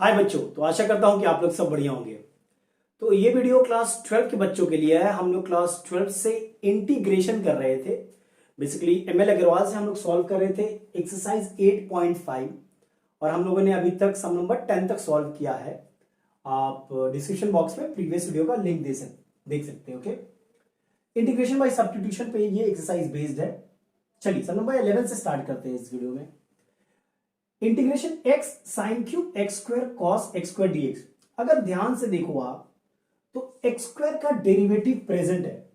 हाय बच्चों, तो आशा करता हूं कि आप लोग सब बढ़िया होंगे। तो ये वीडियो क्लास 12 के बच्चों के लिए है। हम लोग क्लास 12 से इंटीग्रेशन कर रहे थे। बेसिकली एमएल अग्रवाल से हम लोग सॉल्व कर रहे थे एक्सरसाइज 8.5 और हम लोगों ने अभी तक सम नंबर 10 तक सॉल्व किया है। आप डिस्क्रिप्शन बॉक्स में प्रीवियस वीडियो का लिंक देख सकते हैं। ओके, इंटीग्रेशन बाय सब्स्टिट्यूशन पे ये एक्सरसाइज बेस्ड है। चलिए सम नंबर 11 से स्टार्ट करते हैं इस वीडियो में। Integration x sine cube x square cos x square dx. अगर ध्यान से देखो आप तो एक्स स्क्वायर का डेरिवेटिव प्रेजेंट है।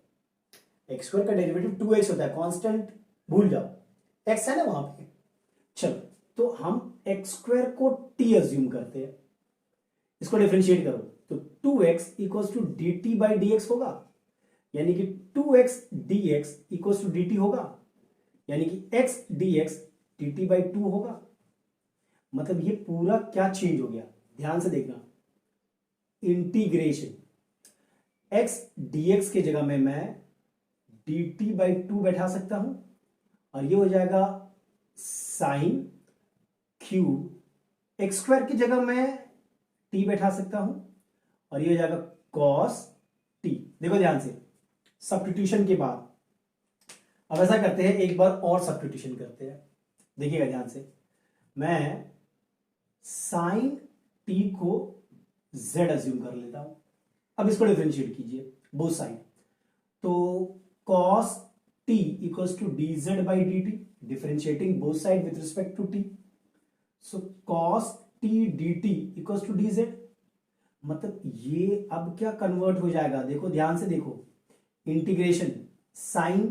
एक्स स्क्वायर का डेरिवेटिव 2x होता है, कांस्टेंट भूल जाओ, एक्स है ना वहां पे। चलो तो हम एक्स स्क्वायर को t अज्यूम करते हैं, इसको डिफरेंशिएट करो तो 2x equals to d t by d x होगा, यानी कि 2x dx equals to d t होगा, यानी कि x dx dt बाई 2 होगा। मतलब ये पूरा क्या चेंज हो गया, ध्यान से देखना। इंटीग्रेशन x dx के जगह में मैं dt बाई 2 बैठा सकता हूं और ये हो जाएगा साइन क्यूब एक्स स्क्वायर की जगह मैं t बैठा सकता हूं और ये हो जाएगा कॉस t। देखो ध्यान से, सब्स्टिट्यूशन के बाद अब ऐसा करते हैं, एक बार और सब्स्टिट्यूशन करते हैं। देखिएगा ध्यान से, मैं साइन टी को z अज्यूम कर लेता हूं। अब इसको डिफरेंशिएट कीजिए बोथ साइड, तो cos t equals to d z by d t, differentiating both side with respect to t। So cos t dt equals to d z. मतलब ये अब क्या कन्वर्ट हो जाएगा, देखो ध्यान से देखो। इंटीग्रेशन साइन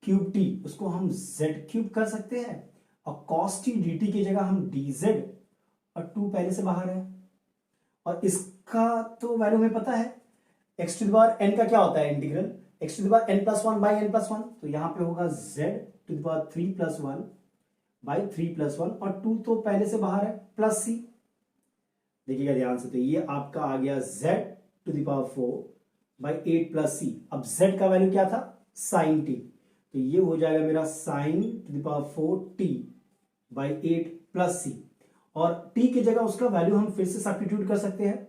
क्यूब टी उसको हम z क्यूब कर सकते हैं और cos t dt की जगह हम dz, और 2 पहले से बाहर है और इसका तो वैल्यू हमें पता है। x to the power n का क्या होता है integral, x to the power n plus 1 by n plus 1, तो यहां पे होगा z to the power 3 plus 1 by 3 plus 1 और 2 तो पहले से बाहर है प्लस c। देखिएगा ध्यान से, तो ये आपका आ गया z to the power 4 by 8 plus c। अब z का वैल्यू क्या था, साइन t, तो ये हो जाएगा मेरा sine to the power 4t by 8 plus c, और t की जगह उसका वैल्यू हम फिर से सब्स्टिट्यूट कर सकते हैं,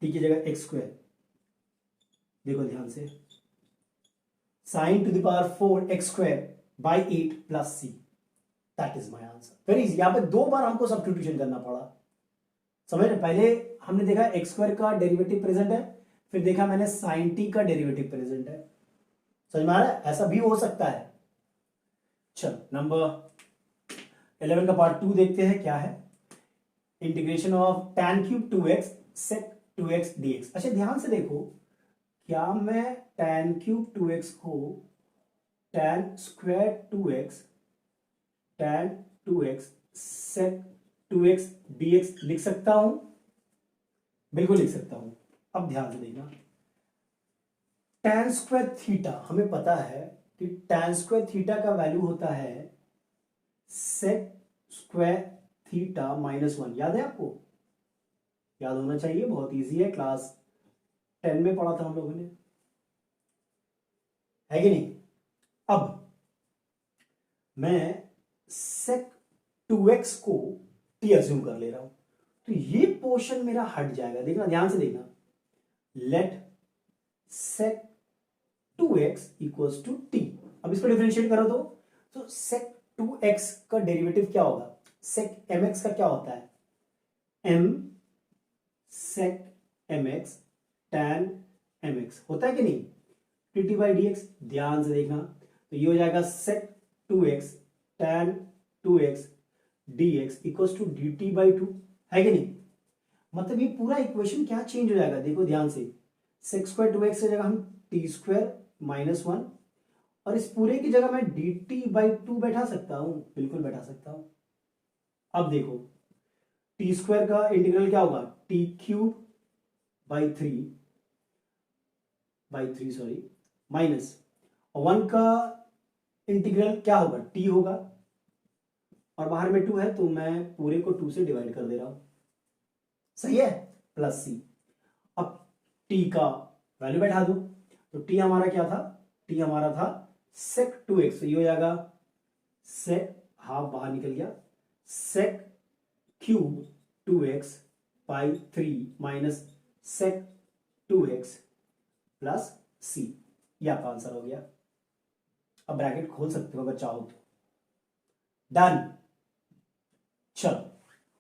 t की जगह एक्स स्क्वायर। देखो ध्यान से, sign to the power 4 x square by 8 plus c, that is my answer. Very easy. यहां पे 2 बार हमको सब्स्टिट्यूशन करना पड़ा, समझ रहे। पहले हमने देखा एक्स स्क्वायर का डेरिवेटिव प्रेजेंट है, फिर देखा मैंने साइन t का डेरिवेटिव प्रेजेंट है। समझ में आ रहा है, ऐसा भी हो सकता है। चलो नंबर 11 का पार्ट 2 देखते हैं क्या है। Integration of tan cube 2x sec 2x dx। अच्छा ध्यान से देखो, क्या मैं tan क्यूब 2x को tan square 2x tan 2x sec 2x dx लिख सकता हूं? बिल्कुल लिख सकता हूं। अब ध्यान से देखना, tan स्क्वायर थीटा हमें पता है कि tan स्क्वायर थीटा का वैल्यू होता है sec स्क्वायर थीटा माइनस 1। याद है आपको, याद होना चाहिए, बहुत इजी है, क्लास 10 में पढ़ा था हम लोगों ने, है कि नहीं। अब मैं sec 2x को t अज्यूम कर ले रहा हूं, तो ये पोर्शन मेरा हट जाएगा। देखना ध्यान से देखना, let sec 2x equals to t। अब इसको डिफरेंशिएट करो तो sec 2x का डेरिवेटिव क्या होगा, sec mx का क्या होता है, m sec mx tan mx होता है कि नहीं, dt बाई dx। ध्यान से देखना, तो ये हो जाएगा sec 2x tan 2x dx equals to dt by 2, है कि नहीं। मतलब ये पूरा इक्वेशन क्या चेंज हो जाएगा, देखो ध्यान से, sec स्क्वायर 2x की जगह हम t स्क्वायर माइनस 1 और इस पूरे की जगह मैं dt बाई 2 बैठा सकता हूं, बिल्कुल बैठा सकता हूं। अब देखो, टी स्क्वायर का इंटीग्रल क्या होगा, T cube by 3 sorry minus 1 का इंटीग्रल क्या होगा, टी होगा, और बाहर में 2 है तो मैं पूरे को 2 से डिवाइड कर दे रहा हूं, सही है, प्लस सी। अब टी का वैल्यू बैठा दो, तो टी हमारा क्या था, टी हमारा था sec 2x, तो ये हो जाएगा sec, हाफ बाहर निकल गया, sec क्यूब 2x पाई 3 minus sec 2x plus C, ये आपका आंसर हो गया। अब ब्रैकेट खोल सकते हो अगर चाहो तो। डन। चलो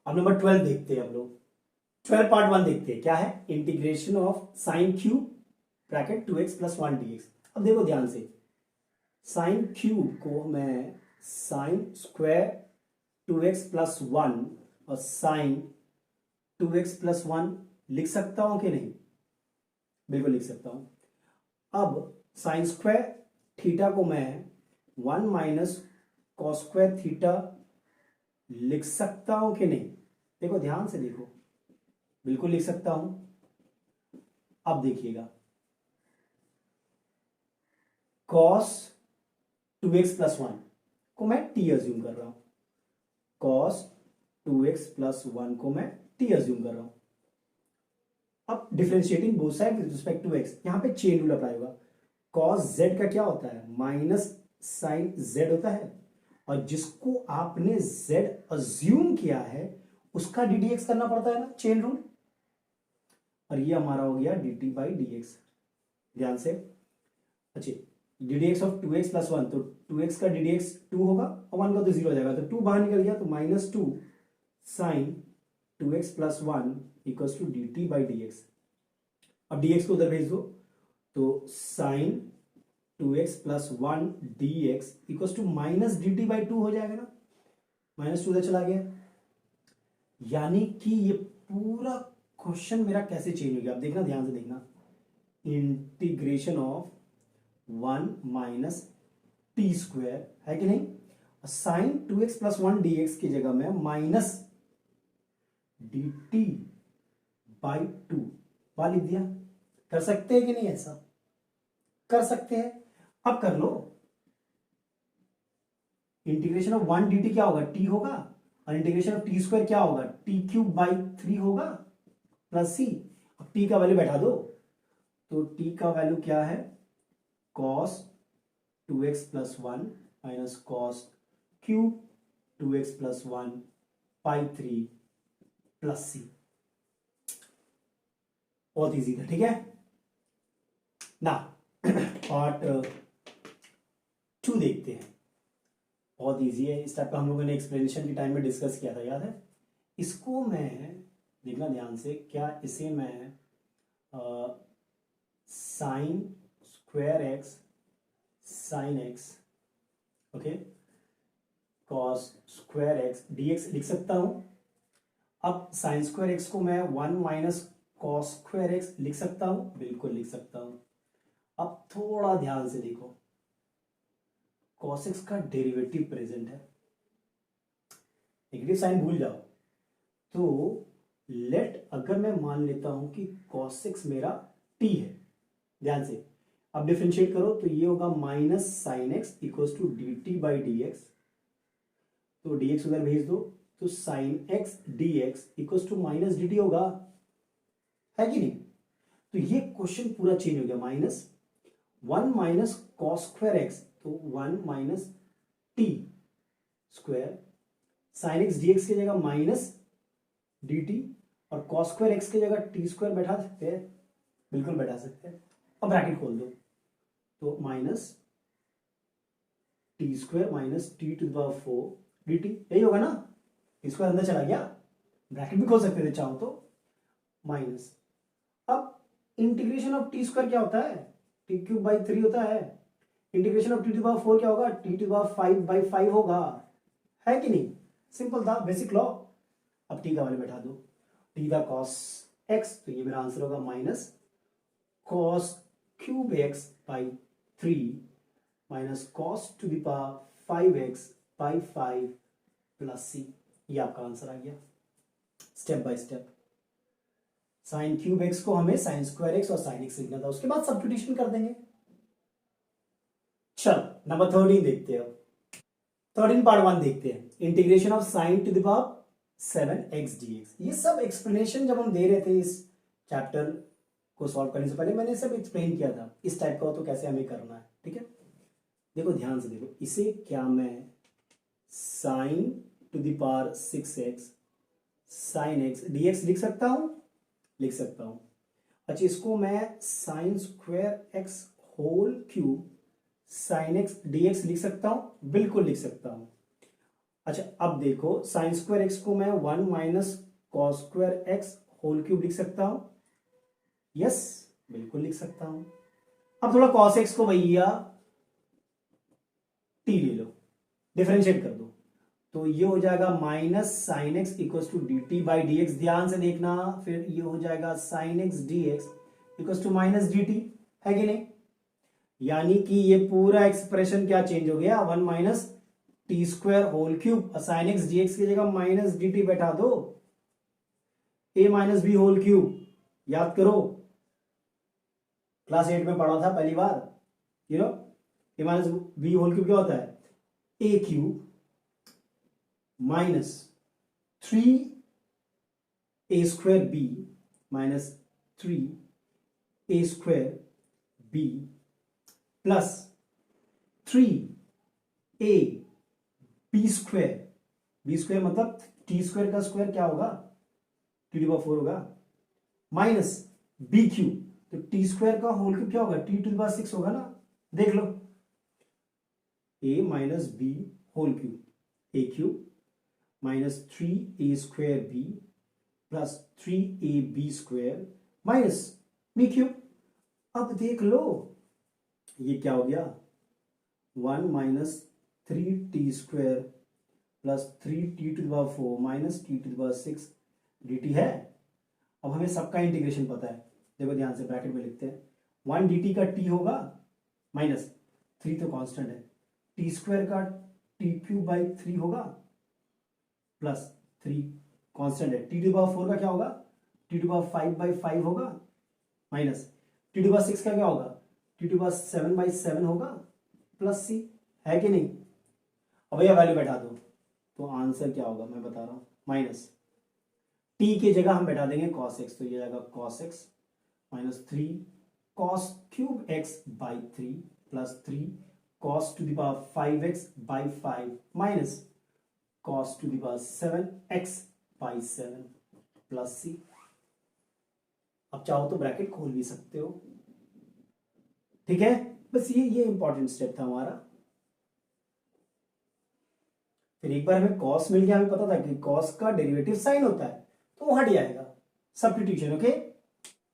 अब नंबर 12 देखते हैं हम लोग। 12 पार्ट 1 देखते हैं, क्या है, integration of sine cube bracket 2x plus 1 dx। अब देखो ध्यान से, साइन क्यूब को मैं साइन स्क्वायर 2x प्लस 1 और साइन 2x प्लस 1 लिख सकता हूं कि नहीं? बिल्कुल लिख सकता हूं। अब साइन स्क्वायर थीटा को मैं 1 माइनस कॉस स्क्वायर थीटा लिख सकता हूं कि नहीं? देखो ध्यान से देखो, बिल्कुल लिख सकता हूं। अब देखिएगा, कॉस 2x प्लस 1 को मैं टी अज्यूम कर रहा हूं, कॉस 2x प्लस 1 को मैं टी अज्यूम कर रहा हूं। अब differentiating both side with respect to x, यहां पे चेन रूल अप्लाई होगा। कॉस z का क्या होता है? माइनस साइन z होता है, और जिसको आपने z अज्यूम किया है उसका ddx करना पड़ता है ना, चेन रूल। और ये हमारा हो गया dt बाई dx। ध्यान से, अच्छा, ddx ऑफ 2x प्लस 1, तो 2x का ddx 2 होगा और 1 का तो 0 हो जाएगा, तो 2 बाहर निकल गया, तो minus 2 sine 2x plus 1 equals to dt by dx। अब dx को उधर भेज दो, तो sine 2x plus 1 dx equals to minus dt by 2 हो जाएगा ना, माइनस 2 उधर चला गया। यानी कि ये पूरा क्वेश्चन मेरा कैसे चेंज हो गया, आप देखना, ध्यान से देखना। Integration of 1 minus t square है कि नहीं, साइन 2x प्लस 1 dx की जगह में माइनस dt बाई 2 वाली लिख दिया। कर सकते हैं कि नहीं? ऐसा कर सकते हैं। अब कर लो, इंटीग्रेशन ऑफ 1 dt क्या होगा? t होगा, और इंटीग्रेशन ऑफ टी स्क्वायर क्या होगा? टी क्यूब बाई 3 होगा प्लस सी। अब t का वैल्यू बैठा दो, तो t का वैल्यू क्या है? cos 2x plus 1 minus cos cube 2x plus 1 पाई 3 प्लस सी। बहुत इजी था, ठीक है ना। पार्ट 2 देखते हैं, बहुत इजी है। इस टाइप का हम लोगों ने एक्सप्लेनेशन के टाइम में डिस्कस किया था, याद है? इसको मैं, देखना ध्यान से, क्या इसे मैं sine square x sine x, okay, cos square x dx लिख सकता हूं। अब साइन स्क्वायर एक्स को मैं 1 माइनस कॉस स्क्वायर एक्स लिख सकता हूं, बिल्कुल लिख सकता हूं। अब थोड़ा ध्यान से देखो, cos x का डेरिवेटिव प्रेजेंट है, नेगेटिव साइन भूल जाओ। तो लेट, अगर मैं मान लेता हूं कि cos x मेरा t है, ध्यान से, अब डिफरेंशिएट करो, तो ये होगा minus sine x equals to d t by d x, तो dx उधर भेज दो, तो sine x d x equals to minus d t होगा, है कि नहीं? तो ये क्वेश्चन पूरा चेंज हो गया। Minus 1 minus cos square x, तो 1 minus t square, sign x d x की जगह माइनस डी टी, और कॉस स्क्वायर एक्स की जगह टी स्क्वायर बैठा सकते हैं, बिल्कुल बैठा सकते हैं। अब ब्रैकेट खोल दो, तो minus t square minus t to the power 4 d t, यही होगा ना। टी स्क्वायर अंदर चला गया, ब्रैकेट भी खोल सकते थे चाहो तो, माइनस। अब इंटीग्रेशन ऑफ टी स्क्वायर क्या होता है? टी क्यूब बाई 3 होता है। Integration of t to power 4 क्या होगा? टी टू पावर 5 बाई 5 होगा, है कि नहीं? सिंपल था, बेसिक लॉ। अब टी का वैल्यू बैठा दो, टी द कॉस एक्स, तो ये मेरा आंसर होगा minus cos cube x by 3 minus cos to the power 5x by 5 plus C. ये आपका आंसर आ गया। Step by step, sine cube x को हमें साइन स्क्वायर एक्स और साइन एक्स लिखना था, उसके बाद सब्स्टिट्यूशन कर देंगे। चलो नंबर 13 देखते हैं। 13 पार्ट 1 देखते हैं, integration of sign to the power 7x dx। ये सब एक्सप्लेनेशन जब हम दे रहे थे इस चैप्टर को सॉल्व करने से पहले मैंने सब एक्सप्लेन किया था, इस टाइप का हो तो कैसे हमें करना है, ठीक है। देखो ध्यान से देखो, इसे क्या मैं sine to the power 6x sine x d x लिख सकता हूं, लिख सकता हूं। अच्छा, इसको मैं sine square x whole cube sine x d x लिख सकता हूं, बिल्कुल लिख सकता हूं। अच्छा, अब देखो साइन स्क्वायर एक्स को मैं 1 minus cos square x whole cube लिख सकता हूं, यस बिल्कुल लिख सकता हूं। अब थोड़ा कॉस एक्स को भैया टी ले लो, डिफरेंशिएट कर दो, तो ये हो जाएगा minus sine x equal to d t by d x. ध्यान से देखना, फिर ये हो जाएगा sine x d x equal to minus d t, है कि नहीं? यानी कि ये पूरा एक्सप्रेशन क्या चेंज हो गया, 1 minus t square whole cube, sine x d x की जगह माइनस डी टी बैठा दो, a minus b whole cube. याद करो, क्लास 8 में पढ़ा था पहली बार, you know a minus b whole cube क्या होता है, a cube minus 3 a square b minus 3 a square b plus 3 a b square मतलब टी स्क्वायर का स्क्वायर क्या होगा, टी टू पावर 4 होगा, माइनस बी क्यूब, तो टी स्क्वायर का होल क्यूब क्या होगा, टी टू पावर 6 होगा ना। देख लो, a minus b whole cube, a cube minus 3 a square b plus 3 a b square minus b cube. अब देख लो ये क्या हो गया, 1 minus 3 t square plus 3 t to the power 4 minus t to the power 6 d t है। अब हमें सबका इंटीग्रेशन पता है, देखो ध्यान से ब्रैकेट में लिखते हैं, 1 डी टी का टी होगा माइनस 3 तो कांस्टेंट है, टी स्क्वायर का टी क्यूब बाई 3 होगा प्लस 3 कांस्टेंट है, टी टू द पावर 4 का क्या होगा, t to the power 5 by 5 होगा minus t to the power 6 का क्या होगा, t to the power 7 by 7 होगा प्लस सी, है कि नहीं? अब भैया वैल्यू बैठा दो, तो आंसर क्या होगा मैं बता रहा हूं, माइनस टी की जगह हम बैठा देंगे cos x, तो ये आएगा cos x minus 3 cos cube x by 3 plus 3 cos to the power 5x by 5 minus cos to the power 7x by 7 plus C. अब चाहो तो ब्रैकेट खोल भी सकते हो, ठीक है? बस ये इंपॉर्टेंट स्टेप था हमारा। फिर एक बार हमें cos मिल गया, हमें पता था कि cos का डेरिवेटिव साइन होता है, तो वो हट जाएगा, सब्स्टिट्यूशन। ओके,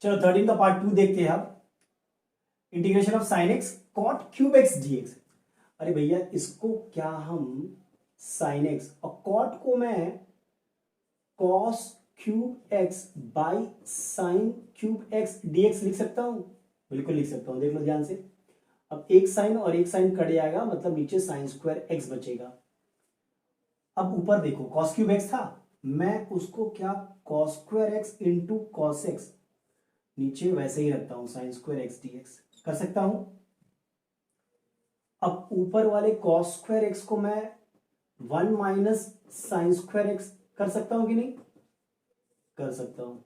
चलो 13 का पार्ट 2 देखते हैं अब, integration of sine x cot cube x dx. अरे भैया इसको क्या हम साइन एक्स और कॉट को मैं cos cube x by sine cube x dx लिख सकता हूं, बिल्कुल लिख सकता हूं, देख लो ध्यान से। अब एक साइन और एक साइन कट जाएगा, मतलब नीचे साइन स्क्वायर एक्स बचेगा। अब ऊपर देखो कॉस क्यूब एक्स था, मैं उसको क्या cos square x into cos x, नीचे वैसे ही रखता हूं साइन स्क्वायर एक्स डीएक्स, कर सकता हूं। अब ऊपर वाले कॉस स्क्वायर एक्स को मैं 1 माइनस साइन स्क्वायर एक्स कर सकता हूं कि नहीं, कर सकता हूं।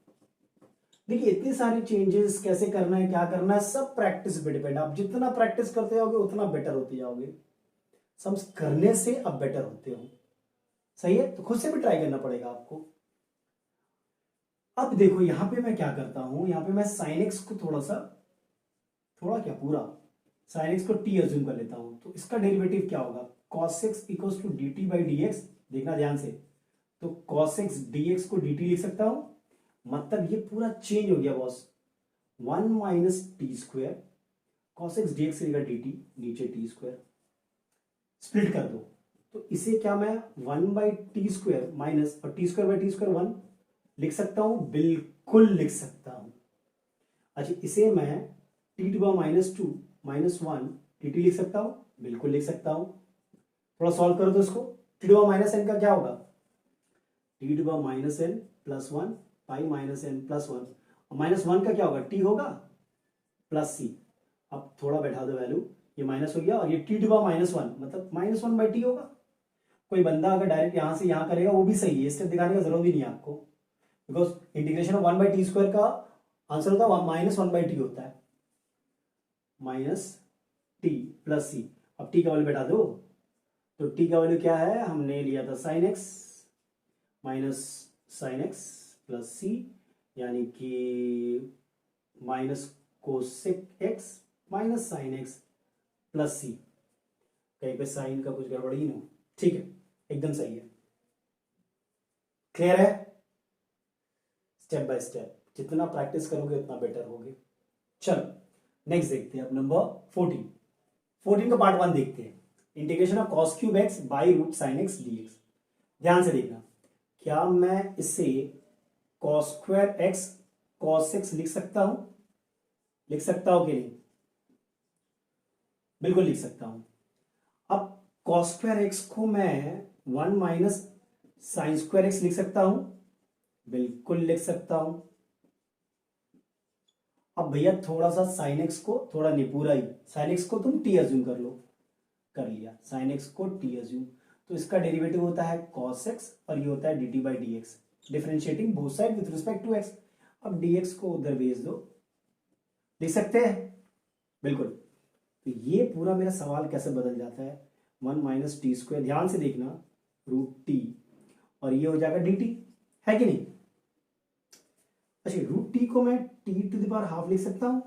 देखिए इतनी सारी चेंजेस कैसे करना है, क्या करना है, सब प्रैक्टिस पे डिपेंड। आप जितना प्रैक्टिस करते जाओगे उतना बेटर होते जाओगे, सब करने से अब बेटर होते हो, सही है? तो खुद से भी ट्राई करना पड़ेगा आपको। अब देखो यहां पे मैं क्या करता हूं, यहां पे मैं साइन एक्स को थोड़ा क्या पूरा साइन एक्स को टी अज्यूम कर लेता हूं, तो इसका डेरिवेटिव क्या होगा, cos x equals to d t by d x. देखना ध्यान से, तो cos x dx को dt लिख सकता हूं, मतलब ये पूरा चेंज हो गया boss, 1 minus t square cos x dx से लेकर dt, नीचे टी स्क्वायर, स्प्लिट कर दो, तो इसे क्या मैं 1 बाई टी स्क्वायर माइनस और T square by T square 1 लिख सकता हूं, बिल्कुल लिख सकता हूं। अच्छा इसे मैं t to power minus 2 minus 1 dt लिख सकता हूं, बिल्कुल लिख सकता हूं। थोड़ा सॉल्व करो तो इसको, t to power minus n का क्या होगा, t to power minus n plus 1 by minus n plus 1, और माइनस 1 का क्या होगा, टी होगा प्लस सी। अब थोड़ा बैठा दो वैल्यू, ये माइनस हो गया और ये टी टू पावर माइनस 1 मतलब माइनस 1 बाई टी होगा। कोई बंदा अगर डायरेक्ट यहां से यहां करेगा वो भी सही है, स्टेप दिखाने का जरूरत ही नहीं है आपको, because integration of 1 by T square का आंसर होता है माइनस 1 बाई टी होता है, माइनस टी प्लस सी। अब टी का वैल्यू बैठा दो, तो टी का वैल्यू क्या है, हमने लिया था sine x minus sine x plus C, यानी कि minus cosec x minus sine x plus C. कहीं पे साइन का कुछ गड़बड़ ही ना, ठीक है, एकदम सही है। क्लियर है? स्टेप बाय स्टेप जितना प्रैक्टिस करोगे उतना बेटर होगे। चलो नेक्स्ट देखते हैं अब नंबर 14। 14 का पार्ट 1 देखते हैं। Integration of cos cube x by root sine x dx. ध्यान से देखना, क्या मैं इसे cos square x cos x लिख सकता हूं? लिख सकता हूं कि नहीं? बिल्कुल लिख सकता हूं। अब कॉस स्क्वायर एक्स को मैं 1 माइनस साइन स्क्वायर एक्स लिख सकता हूं? बिल्कुल लिख सकता हूं। अब भैया थोड़ा सा साइन एक्स को, थोड़ा नहीं पूरा ही, साइन एक्स को तुम टी अज्यूम कर लो। कर लिया, साइन एक्स को टी अज्यूम, तो इसका डेरिवेटिव होता है कॉस एक्स और ये होता है d t by d x, differentiating both side with respect to x. अब डी एक्स को उधर भेज दो, लिख सकते हैं? बिल्कुल। तो ये पूरा मेरा सवाल कैसे बदल जाता है, 1 माइनस टी स्क्वायर, ध्यान से देखना, रूट टी, और ये हो जाएगा डी टी, है कि नहीं? अच्छा, रूट टी को मैं t to the power half लिख सकता हूं?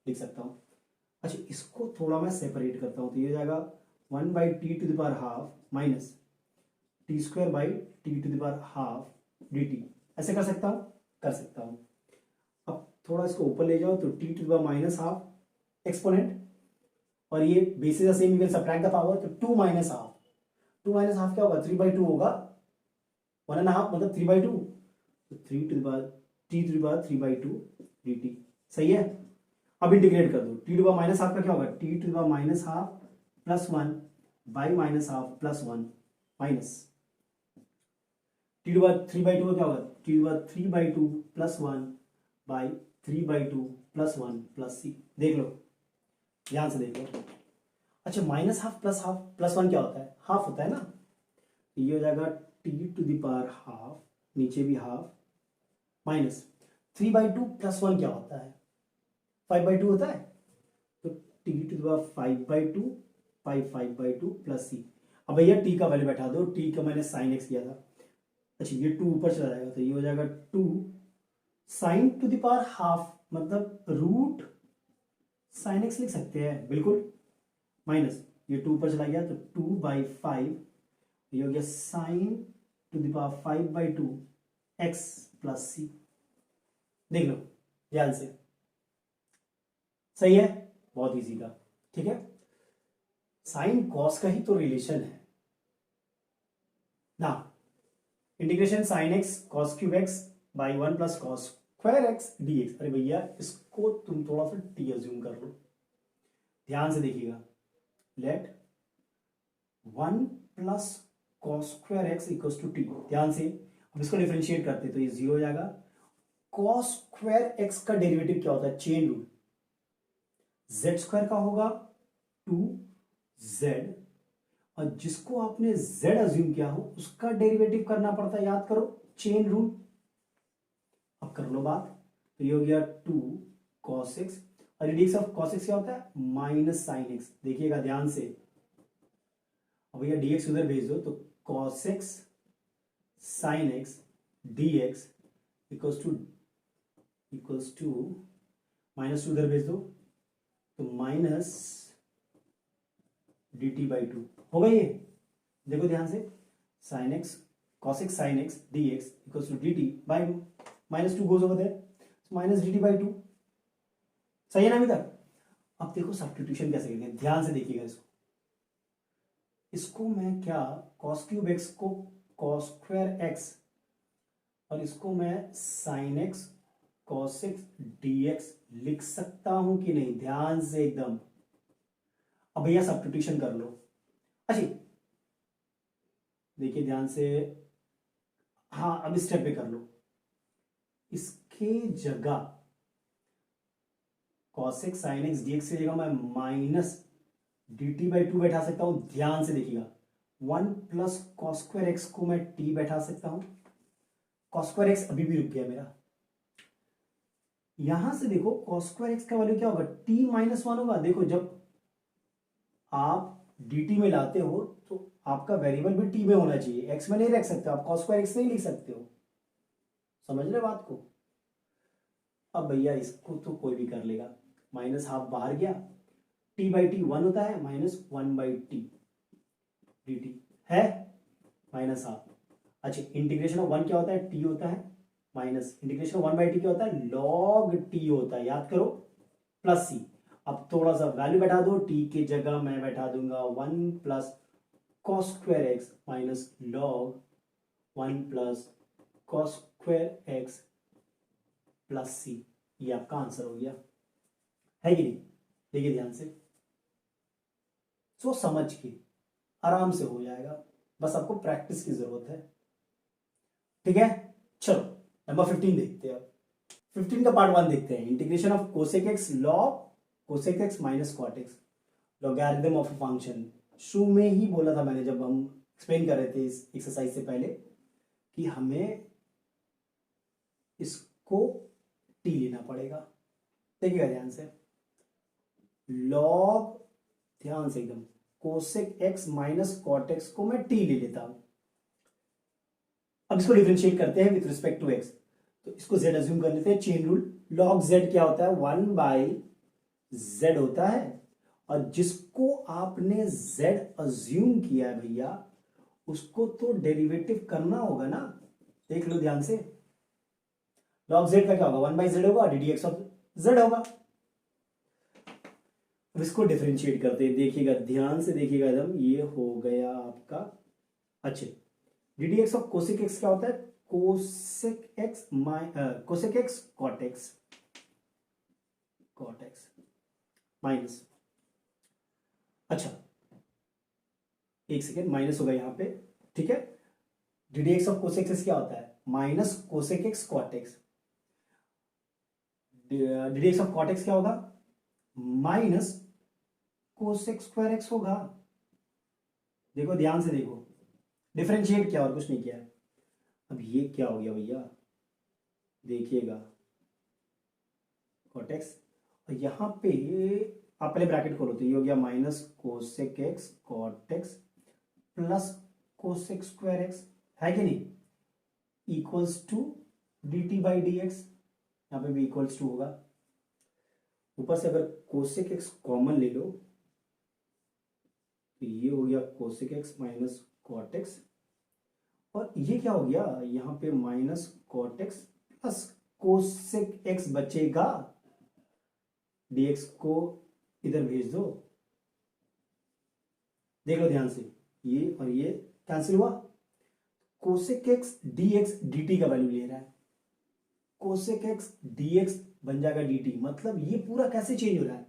लिख सकता हूं। अच्छा, इसको थोड़ा मैं सेपरेट करता हूं, तो ये हो जाएगा 1 by t to the power half minus t square by t to the power half d t. ऐसे कर सकता हूं? कर सकता हूं। अब थोड़ा इसको ऊपर ले जाओ, तो t to the power minus half exponent, और ये basis the same, you can subtract the power, तो 2 माइनस हाफ, 2 माइनस हाफ क्या होगा? 3/2 होगा, 1.5 मतलब 3/2, तो 3 to the power t to the power 3/2 d t. सही है? अब इंटीग्रेट कर दो, t to the power minus half का क्या होगा? T to the power minus half plus 1 by minus half plus 1 minus t to the power 3/2 का क्या होगा? T to the power 3/2 plus 1 by 3/2 plus 1 plus C. देख लो, ध्यान से देख लो। अच्छा, माइनस हाफ प्लस 1 क्या होता है? हाफ होता है ना। ये हो जाएगा t to the power half, नीचे भी हाफ, माइनस 3/2 प्लस 1 क्या होता है? 5/2 होता है, तो t to the power 5/2 by 5/2 plus C. अब भैया टी का वैल्यू बैठा दो, टी का मैंने साइन एक्स किया था। अच्छा, ये 2 ऊपर चला जाएगा, तो ये हो जाएगा 2 sign to the power half, मतलब रूट साइन एक्स लिख सकते हैं, बिल्कुल, माइनस ये 2 ऊपर चला गया, तो 2/5, ये हो गया sine to the power 5/2 x plus C. देख लो ध्यान से, सही है? बहुत इजी था, ठीक है। साइन कॉस का ही तो रिलेशन है ना। Integration sine x cos cube x by 1 plus cos square x d x. अरे भैया इसको तुम थोड़ा सा टी अज्यूम कर लो, ध्यान से देखिएगा। Let 1 plus cos square x equals to t. ध्यान से, अब इसको डिफरेंशिएट करते तो ये 0 हो जाएगा। कॉस स्क्वायर एक्स का डेरिवेटिव क्या होता है? चेन रूल, जेड स्क्वायर का होगा 2z, और जिसको आपने z अज्यूम किया हो उसका डेरिवेटिव करना पड़ता है, याद करो, चेन रूल। अब कर लो बात, तो ये हो गया 2 cos x, और रेडियस ऑफ cos x क्या होता है? Minus sine x। देखिएगा ध्यान से, अब भैया dx उधर भेज दो, तो cos x sin x dx equals to minus 2 उधर भेज दो, तो माइनस dt/2 होगा ये। देखो ध्यान से, sin x cos x sin x dx equals to dt by minus 2 goes over there, minus dt/2। सही है ना अभी तक? अब देखो सब्स्टिट्यूशन कैसे करेंगे, ध्यान से देखिएगा इसको। इसको मैं क्या, cos क्यूब x को cos स्क्वायर x, और इसको मैं sin x cos x dx लिख सकता हूं कि नहीं? ध्यान से एकदम। अब भैया सब्स्टिट्यूशन कर लो। अच्छा देखिए ध्यान से, हाँ अब स्टेप पे कर लो। इसके जगह cos x sin x dx की जगह मैं माइनस dt/2 बैठा सकता हूं। ध्यान से देखिएगा, 1 प्लस cos स्क्वायर x को मैं t बैठा सकता हूं। cos स्क्वायर x अभी भी रुक गया मेरा। यहां से देखो cos स्क्वायर x का वैल्यू क्या होगा? t-1 होगा। देखो जब आप dt में लाते हो तो आपका वेरिएबल भी t में होना चाहिए, x में नहीं रख सकते आप, cos स्क्वायर x नहीं लिख सकते हो। समझ रहे बात को? अब भैया इसको तो कोई भी कर लेगा, माइनस हाफ बाहर गया, टी बाई टी 1 होता है, minus 1 by T D t है माइनस हाफ। अच्छा, इंटीग्रेशन ऑफ 1 क्या होता है? टी होता है, minus integration of 1 by T क्या होता है? लॉग टी होता है, याद करो, प्लस सी। अब थोड़ा सा वैल्यू बैठा दो, टी की जगह मैं बैठा दूंगा 1 plus cos square x minus log 1 plus cos square x plus C. ये आपका आंसर हो गया, है कि नहीं? देखिए ध्यान से, सोच समझ के, आराम से हो जाएगा, बस आपको प्रैक्टिस की जरूरत है। ठीक है, चलो नंबर 15 देखते हैं। अब 15 का पार्ट 1 देखते हैं। Integration of cosec x log cosec x minus cot x, logarithm of a function. शुरू में ही बोला था मैंने, जब हम एक्सप्लेन कर रहे थे इस एक्सरसाइज से पहले, कि हमें इसको टी लेना पड़ेगा। देखिएगा ध्यान से, लॉग, ध्यान से एकदम, cosec x minus cot x को मैं टी ले लेता हूं। अब इसको डिफरेंशिएट करते हैं विथ रिस्पेक्ट टू एक्स, तो इसको z अज्यूम कर लेते हैं। चेन रूल, log z क्या होता है? 1 बाई z होता है, और जिसको आपने z अज्यूम किया है भैया, उसको तो डेरिवेटिव करना होगा ना। देख लो ध्यान से, log z का क्या होगा? 1 बाई z होगा, D d x of z होगा। अब इसको डिफरेंशिएट करते हैं, देखिएगा ध्यान से, देखिएगा एकदम, ये हो गया आपका। अच्छे, d d x of cosec x क्या होता है? Cosec x cosec x cot x minus, अच्छा एक सेकेंड, माइनस होगा यहां पे, ठीक है। D d x of cosec x क्या होता है? Minus cosec x cot x. D d x of cot x क्या होगा? माइनस कोसेक स्क्वायर एक्स होगा। देखो ध्यान से देखो, डिफरेंशिएट किया और कुछ नहीं किया है। अब ये क्या हो गया भैया? देखिएगा, कॉट एक्स, और यहां पे आप पहले ब्रैकेट खोलो, तो ये हो गया minus cosec x cot x plus cosec square x, है कि नहीं? Equals to d t by d x, यहां पे भी इक्वल्स टू होगा। ऊपर से अगर कोसेक एक्स कॉमन ले लो, तो ये हो गया cosec x minus cot x, और ये क्या हो गया? यहां पे minus cot x plus cosec x बचेगा, डीएक्स को इधर भेज दो। देख लो ध्यान से, ये और ये कैंसिल हुआ। Cosec x d x D t का वैल्यू ले रहा है, कोसेक एक्स डी एक्स बन जाएगा डी टी। मतलब ये पूरा कैसे चेंज हो रहा है?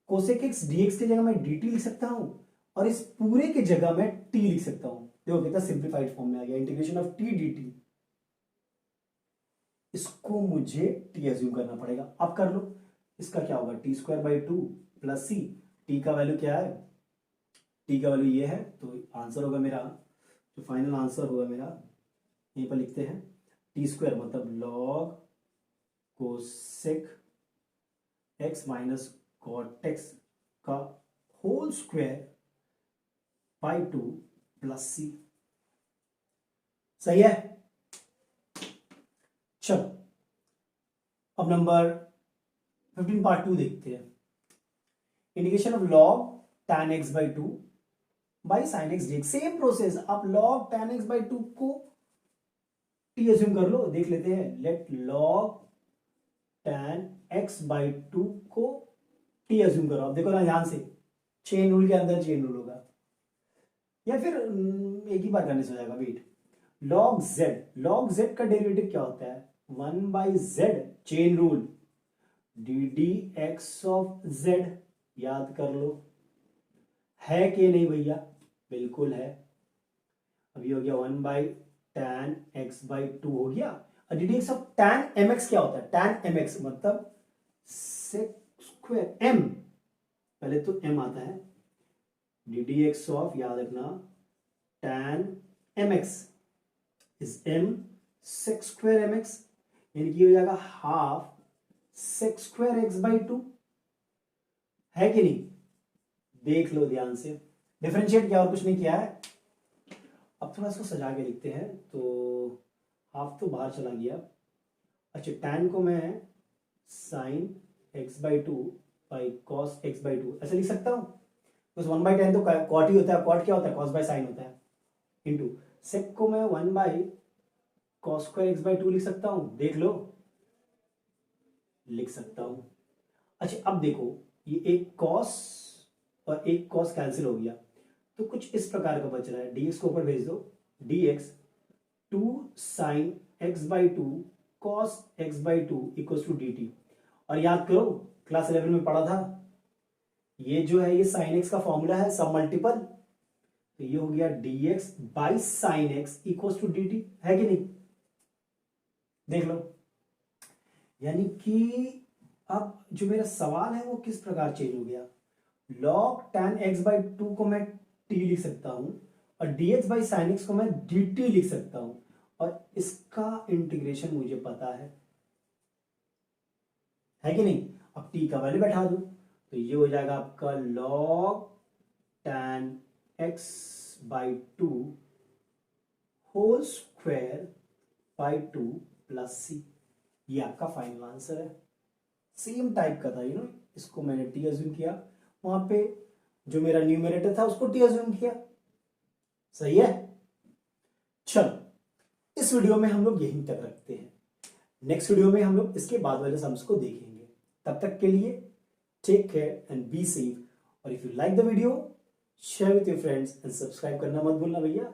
कोसेक एक्स डी एक्स की जगह मैं डी टी लिख सकता हूं, और इस पूरे की जगह मैं टी लिख सकता हूं। देखो कितना सिंप्लीफाइड फॉर्म में आ गया, integration of T D T. इसको मुझे टी एज्यूम करना पड़ेगा। अब कर लो, इसका क्या होगा? T square by 2 plus c. T का वैल्यू क्या है? टी का वैल्यू ये है, तो आंसर होगा मेरा, जो फाइनल आंसर होगा मेरा, यहीं पर लिखते हैं, टी स्क्वायर मतलब log cosec x minus cot x का whole square by 2 plus c. सही है? चलो अब नंबर 15 पार्ट 2 देखते हैं। Integration of log tan x by 2 by sine x d. Same process, आप लॉग tan x बाई 2 को टी एज्यूम कर लो। देख लेते हैं, let log tan x by 2 को टी एज्यूम करो। अब देखो ना ध्यान से, चेन रूल के अंदर चेन रूल होगा, या फिर एक ही बार करने से हो जाएगा। वेट, लॉग z का डेरिवेटिव क्या होता है? 1 by Z, chain rule, D d x of z, याद कर लो। है कि नहीं भैया? बिल्कुल है। अब ये हो गया 1 बाई टैन एक्स बाई 2 हो गया। और d d x of tan m x क्या होता है? टैन एम एक्स मतलब सेक स्क्वायर एम, पहले तो एम आता है, डी डी एक्स ऑफ, याद रखना, tan m x is m sec square m x, यानी कि हो जाएगा half sec square x by 2, है कि नहीं? देख लो ध्यान से, डिफरेंशिएट किया और कुछ नहीं किया है। अब थोड़ा इसको सजा के लिखते हैं, तो हाफ तो बाहर चला गया, अच्छा tan को मैं sin x/2 by cos x/2 ऐसे लिख सकता हूँ, बस 1/tan तो cot ही होता है, cot क्या होता है, cos बाय sin होता है, इंटू sec को मैं 1/cos² x/2 लिख सकता हूँ, देख लो, लिख सकता हूँ। अच्छा अब देखो, ये एक cos और एक cos कैंसिल हो गया, तो कुछ इस प्रकार का बच रहा है, dx को ऊपर भेज दो, dx 2 sin x/2 cos x/2 equal to dt। और याद करो क्लास 11 में पढ़ा था, ये जो है ये sin x का फॉर्मूला है सब मल्टीपल, तो ये हो गया dx by sin x equal to dt, है कि नहीं, देख लो। यानी कि अब जो मेरा सवाल है वो किस प्रकार चेंज हो गया, log tan x/2 को मैं t लिख सकता हूं और dx बाई sin x को मैं dt लिख सकता हूं, और इसका इंटीग्रेशन मुझे पता है कि नहीं। अब t का वैल्यू बैठा दूं तो ये हो जाएगा आपका log tan x/2 whole square by 2 plus c, ये आपका फाइनल आंसर है। सेम टाइप का था, इसको मैंने टी अज्यूम किया, वहां पे जो मेरा न्यूमरेटर था उसको टी अज्यूम किया, सही है। चलो इस वीडियो में हम लोग यहीं तक रखते हैं, नेक्स्ट वीडियो में हम लोग इसके बाद वाले सम्स को देखेंगे। तब तक के लिए take care and be safe, और if you like the video share with your friends and subscribe करना मत भूलना भैया।